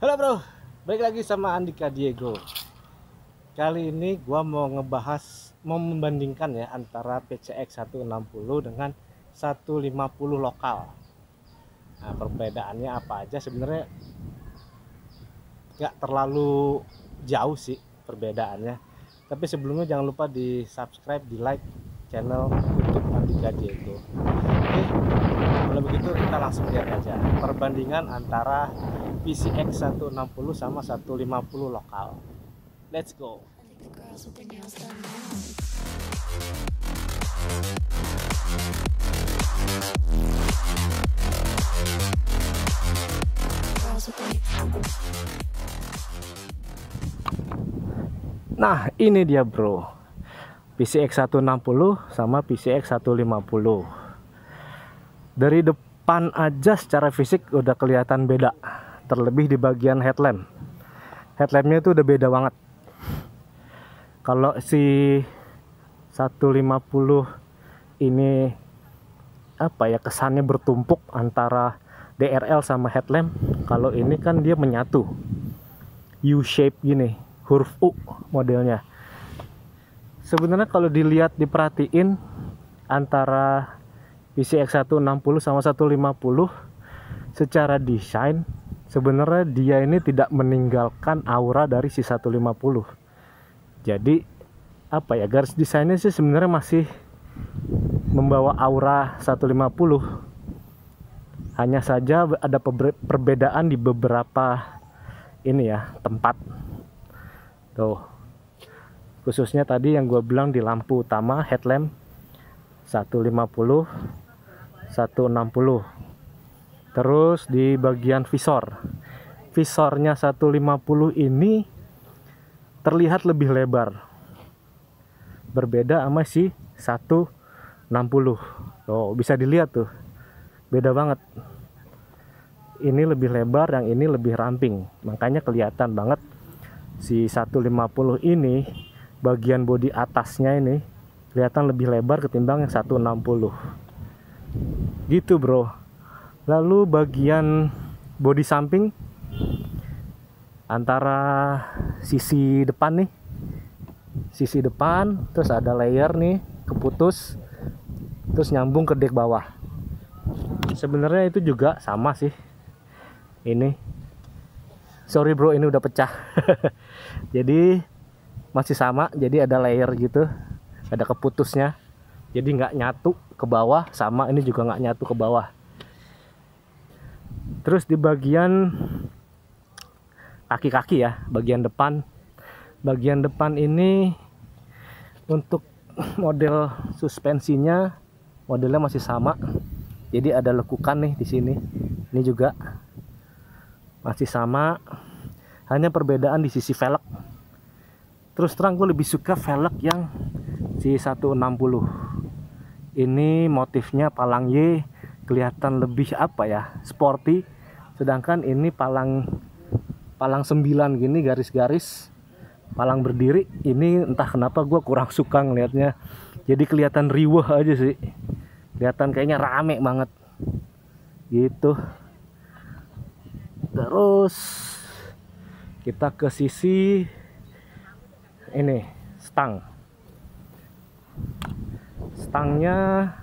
Halo bro, balik lagi sama Andika Diego. Kali ini gua mau membandingkan ya antara PCX 160 dengan 150 lokal. Nah, perbedaannya apa aja sebenarnya nggak terlalu jauh sih perbedaannya. Tapi sebelumnya jangan lupa di subscribe, di like channel YouTube Andika Diego. Oke, kalau begitu kita langsung lihat aja perbandingan antara PCX 160 sama 150 lokal. Let's go. Nah, ini dia bro, PCX 160 sama PCX 150. Dari depan aja secara fisik udah kelihatan beda, terlebih di bagian headlamp. Headlampnya itu udah beda banget. Kalau si 150 ini apa ya, kesannya bertumpuk antara DRL sama headlamp. Kalau ini kan dia menyatu, U-shape gini, huruf U modelnya. Sebenarnya kalau dilihat, diperhatiin antara PCX 160 sama 150 secara desain, sebenarnya dia ini tidak meninggalkan aura dari si 150. Jadi apa ya, garis desainnya sih sebenarnya masih membawa aura 150. Hanya saja ada perbedaan di beberapa ini ya, tempat. Tuh, khususnya tadi yang gue bilang di lampu utama headlamp 150 160. Terus di bagian visornya 150 ini terlihat lebih lebar, berbeda sama si 160. Tuh, bisa dilihat tuh, beda banget. Ini lebih lebar, yang ini lebih ramping, makanya kelihatan banget si 150 ini bagian bodi atasnya ini kelihatan lebih lebar ketimbang yang 160 gitu bro. Lalu bagian bodi samping antara sisi depan nih, sisi depan terus ada layer nih keputus, terus nyambung ke dek bawah. Sebenarnya itu juga sama sih. Ini sorry bro, ini udah pecah. Jadi masih sama, jadi ada layer gitu, ada keputusnya, jadi nggak nyatu ke bawah. Sama ini juga nggak nyatu ke bawah. Terus di bagian kaki-kaki ya, bagian depan ini untuk model suspensinya, modelnya masih sama, jadi ada lekukan nih di sini. Ini juga masih sama, hanya perbedaan di sisi velg. Terus terang gue lebih suka velg yang si 160. Ini motifnya palang Y, kelihatan lebih apa ya, sporty. Sedangkan ini palang 9 gini, garis-garis palang berdiri. Ini entah kenapa gue kurang suka ngelihatnya, jadi kelihatan riweh aja sih, kelihatan kayaknya rame banget gitu. Terus kita ke sisi ini, stangnya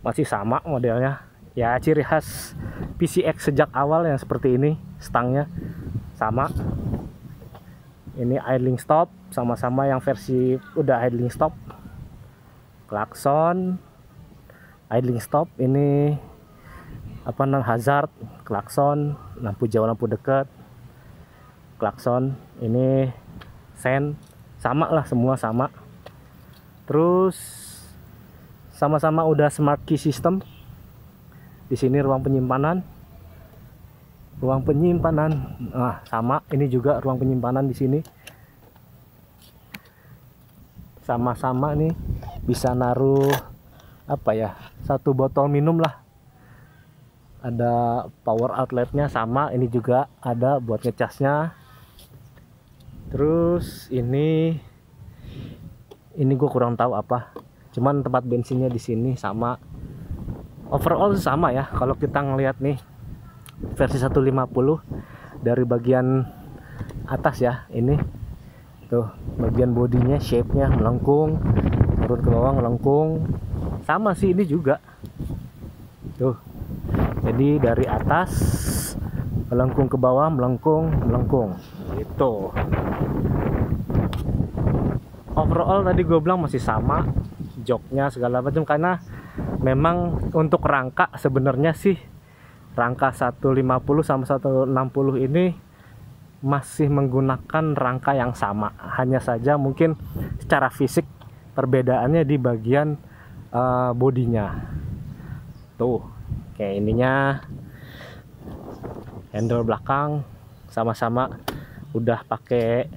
masih sama modelnya ya, ciri khas PCX sejak awal yang seperti ini. Stangnya sama. Ini idling stop, sama-sama yang versi udah idling stop. Klakson idling stop, ini apa namanya, hazard, klakson, lampu jauh, lampu dekat, klakson, ini sen, sama lah, semua sama. Terus sama-sama udah smart key system. Di sini ruang penyimpanan, nah sama, ini juga ruang penyimpanan di sini. Sama-sama nih bisa naruh apa ya, 1 botol minum lah. Ada power outletnya, sama ini juga ada buat ngecasnya. Terus ini gue kurang tahu apa, cuman tempat bensinnya di sini sama. Overall sama ya kalau kita ngelihat nih versi 150 dari bagian atas ya. Ini tuh bagian bodinya, shape-nya melengkung, turun ke bawah melengkung. Sama sih ini juga tuh, jadi dari atas melengkung ke bawah, melengkung gitu. Overall tadi gue bilang masih sama joknya segala macam, karena memang untuk rangka sebenarnya sih rangka 150 sama 160 ini masih menggunakan rangka yang sama, hanya saja mungkin secara fisik perbedaannya di bagian bodinya. Tuh kayak ininya, handle belakang sama-sama udah pakai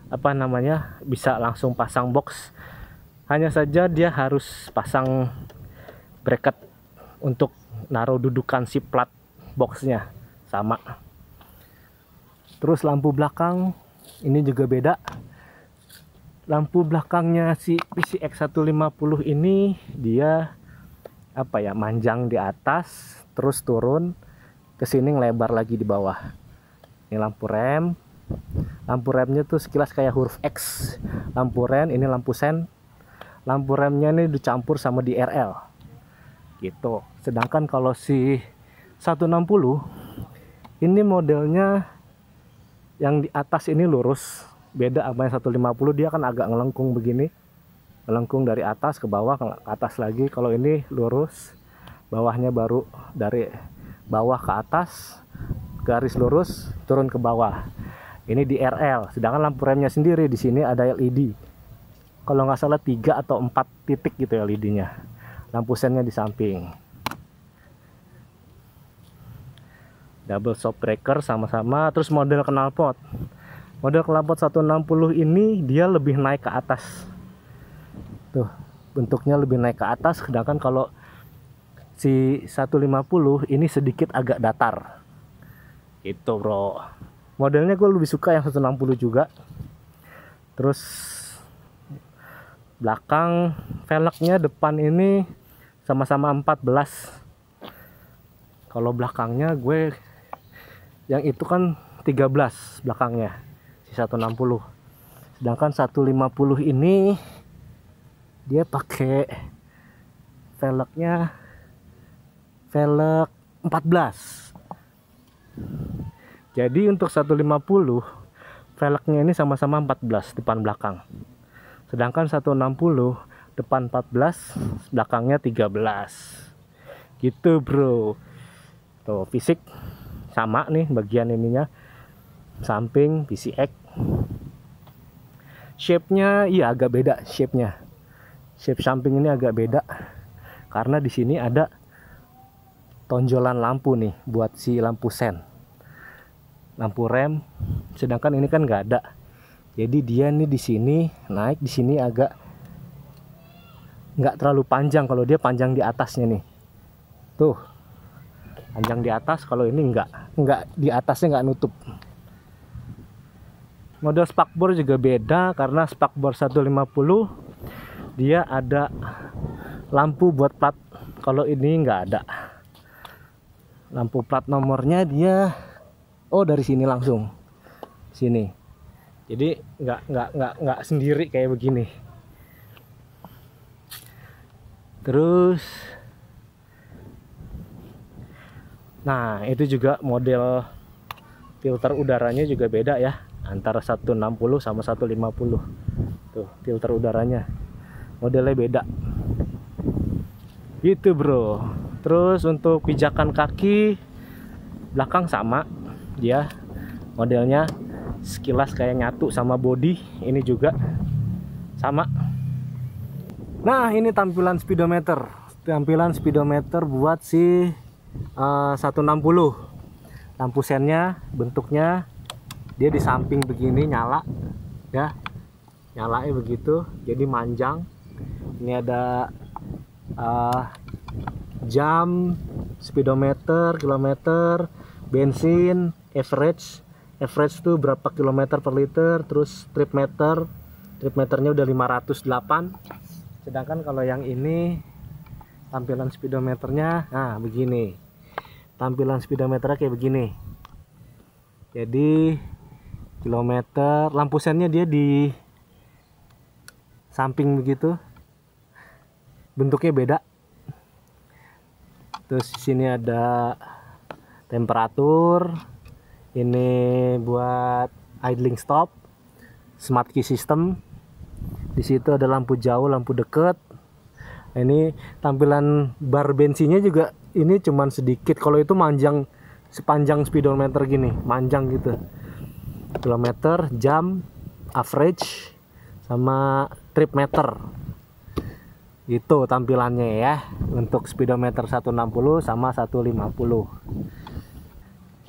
apa namanya, bisa langsung pasang box. Hanya saja dia harus pasang bracket untuk naruh dudukan si plat boxnya sama. Terus lampu belakang ini juga beda. Lampu belakangnya si PCX 150 ini dia apa ya, manjang di atas terus turun ke sini ngelebar lagi di bawah. Ini lampu rem. Lampu remnya tuh sekilas kayak huruf X. Lampu rem, ini lampu sen. Lampu remnya ini dicampur sama di RL gitu. Sedangkan kalau si 160 ini modelnya yang di atas ini lurus, beda sama yang 150. Dia kan agak ngelengkung begini, melengkung dari atas ke bawah, ke atas lagi. Kalau ini lurus, bawahnya baru dari bawah ke atas, garis lurus turun ke bawah. Ini di RL. Sedangkan lampu remnya sendiri di sini ada LED. Kalau nggak salah 3 atau 4 titik gitu LED-nya. Lampu sennya di samping. Double shock breaker sama-sama. Terus model knalpot. Model knalpot 160 ini dia lebih naik ke atas. Tuh, bentuknya lebih naik ke atas. Sedangkan kalau si 150 ini sedikit agak datar. Itu bro. Modelnya gue lebih suka yang 160 juga. Terus belakang velgnya depan ini sama-sama 14. Kalau belakangnya gue yang itu kan 13 belakangnya si 160. Sedangkan 150 ini dia pakai velgnya velg 14. Jadi untuk 150 velgnya ini sama-sama 14 depan belakang. Sedangkan 160 depan 14, belakangnya 13. Gitu bro. Tuh fisik sama nih bagian ininya. Samping PCX. Shape-nya iya agak beda shape-nya. Shape samping ini agak beda karena di sini ada tonjolan lampu nih buat si lampu sen. Lampu rem, sedangkan ini kan nggak ada. Jadi dia nih di sini naik, di sini agak nggak terlalu panjang. Kalau dia panjang di atasnya nih, tuh panjang di atas. Kalau ini nggak di atasnya, nggak nutup. Model spakbor juga beda karena spakbor 150 dia ada lampu buat plat. Kalau ini nggak ada. Lampu plat nomornya dia dari sini langsung sini. Jadi nggak sendiri kayak begini. Terus nah itu juga model filter udaranya juga beda ya antara 160 sama 150. Tuh filter udaranya modelnya beda gitu bro. Terus untuk pijakan kaki belakang sama, dia modelnya sekilas kayak nyatu sama body. Ini juga sama. Nah ini tampilan speedometer. Tampilan speedometer buat si 160. Lampu sennya bentuknya dia di samping begini nyala ya. Nyalain begitu jadi manjang. Ini ada jam, speedometer, kilometer, bensin, average tuh berapa kilometer per liter. Terus trip meternya udah 508. Sedangkan kalau yang ini tampilan speedometernya nah begini. tampilan speedometernya kayak begini. Jadi kilometer, lampu sennya dia di samping begitu, bentuknya beda. Terus di sini ada temperatur, ini buat idling stop, smart key system. Di situ ada lampu jauh, lampu deket. Ini tampilan bar bensinnya juga ini cuman sedikit. Kalau itu manjang sepanjang speedometer gini, manjang gitu. Kilometer, jam, average, sama trip meter. Itu tampilannya ya untuk speedometer 160 sama 150.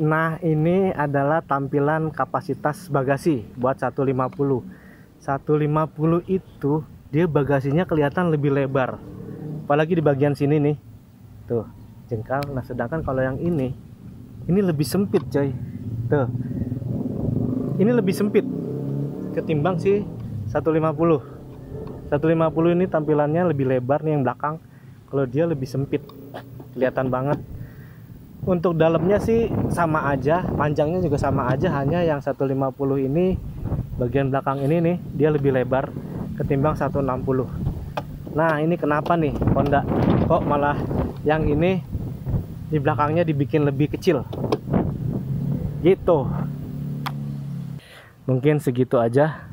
Nah, ini adalah tampilan kapasitas bagasi buat 150. 150 itu dia bagasinya kelihatan lebih lebar. Apalagi di bagian sini nih. Tuh, jengkal. Nah, sedangkan kalau yang ini lebih sempit, coy. Tuh. Ini lebih sempit ketimbang si 150. 150 ini tampilannya lebih lebar nih yang belakang. Kalau dia lebih sempit. Kelihatan banget. Untuk dalamnya sih sama aja, panjangnya juga sama aja, hanya yang 150 ini bagian belakang ini nih dia lebih lebar ketimbang 160. Nah, ini kenapa nih Honda kok malah yang ini di belakangnya dibikin lebih kecil gitu. Mungkin segitu aja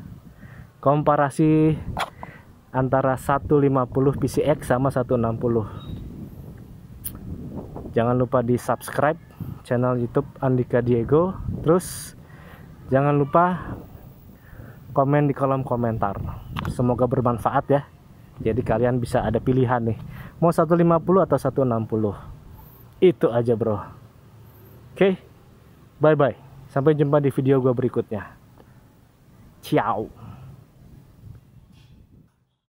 komparasi antara 150 PCX sama 160. Jangan lupa di subscribe channel YouTube Andika Diego. Terus jangan lupa komen di kolom komentar. Semoga bermanfaat ya. Jadi kalian bisa ada pilihan nih, mau 150 atau 160. Itu aja bro. Oke, bye bye. Sampai jumpa di video gua berikutnya. Ciao.